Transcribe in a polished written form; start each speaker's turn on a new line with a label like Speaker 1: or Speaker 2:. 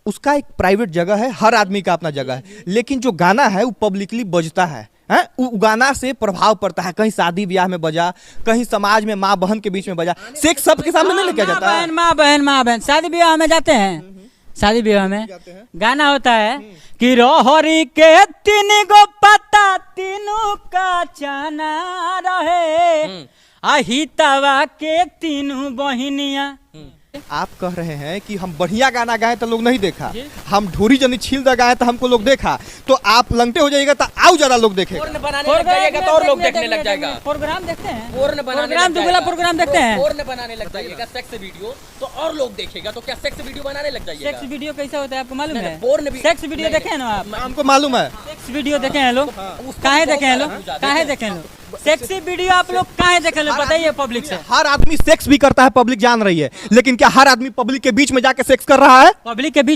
Speaker 1: उसका एक प्राइवेट जगह है, हर आदमी का अपना जगह है, लेकिन जो गाना है वो पब्लिकली बजता है। वो गाना से प्रभाव पड़ता है, कहीं शादी ब्याह में बजा, कहीं समाज में माँ बहन के बीच में बजा, सेक्स सबके सामने नहीं लेके जाता है।
Speaker 2: माँ बहन शादी ब्याह में जाते हैं, शादी ब्याह में गाना होता है कि रोहरी के तीन गो पत्ता तीनों का चना रहे, अहितवा के तीनों बहिनिया।
Speaker 1: आप कह रहे हैं कि हम बढ़िया गाना गाए तो लोग नहीं देखा, हम ढोरी जनी छील द गाए तो हमको लोग देखा, तो आप लंगटे हो जाइएगा तो और ज्यादा लोग देखेगा।
Speaker 3: बनाने लग जाइएगा तो और लोग देखने लग जाएगा।
Speaker 2: प्रोग्राम देखते हैं,
Speaker 3: प्रोग्राम
Speaker 2: प्रोग्राम देखते हैं,
Speaker 3: पोर्न बनाने लग जाइएगा सेक्स वीडियो तो और लोग देखेगा, तो क्या सेक्स वीडियो बनाने लग जाइएगा?
Speaker 2: सेक्स वीडियो कैसा होता है आपको मालूम है?
Speaker 3: पोर्न भी
Speaker 2: सेक्स वीडियो देखे हैं ना आप?
Speaker 1: हमको मालूम है।
Speaker 2: सेक्स वीडियो देखे हैं लोग, काहे देखे हैं लोग, काहे देखे हैं लोग? सेक्सी वीडियो आप लोग काहे देखे हैं बताइए पब्लिक से।
Speaker 1: हर आदमी सेक्स भी करता है, पब्लिक जान रही है, लेकिन क्या हर आदमी पब्लिक के बीच में जाके सेक्स कर रहा है?
Speaker 2: पब्लिक के बीच